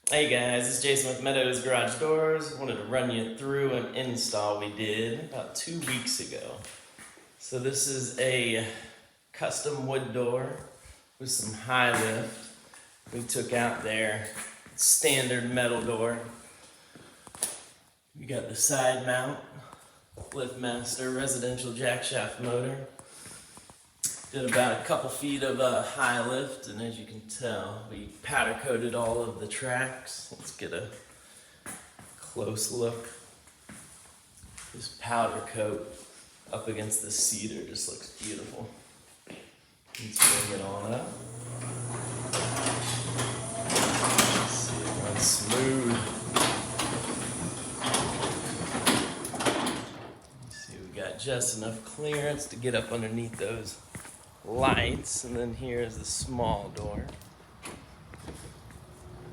Hey guys, it's Jason with Meadows Garage Doors. Wanted to run you through an install we did about 2 weeks ago. So this is a custom wood door with some high lift. We took out their standard metal door. We got the side mount, LiftMaster residential jack shaft motor. Did about a couple feet of high lift, and as you can tell, we powder coated all of the tracks. Let's get a close look. This powder coat up against the cedar just looks beautiful. Let's bring it on up. See it runs smooth. See, we got just enough clearance to get up underneath those lights, and then here is the small door.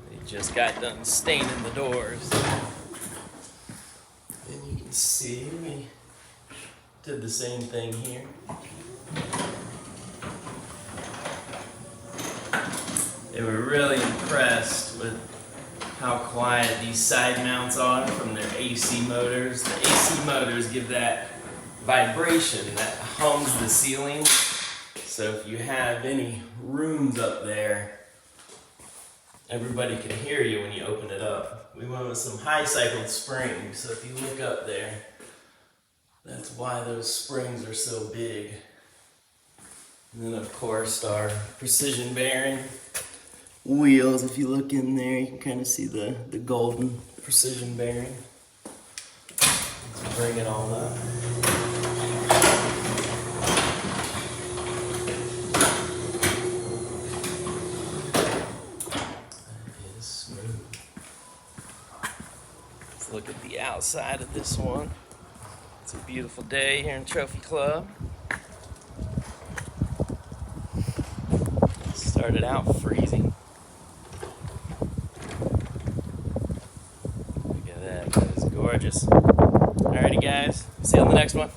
They just got done staining the doors. And you can see we did the same thing here. They were really impressed with how quiet these side mounts are from their AC motors. The AC motors give that vibration that hums the ceiling. So if you have any rooms up there, everybody can hear you when you open it up. We went with some high cycled springs, so if you look up there, that's why those springs are so big. And then of course our precision bearing wheels, if you look in there, you can kind of see the golden precision bearing. Let's bring it all up. Let's look at the outside of this one. It's a beautiful day here in Trophy Club. Started out freezing. Look at that, that is gorgeous. Alrighty guys, see you on the next one.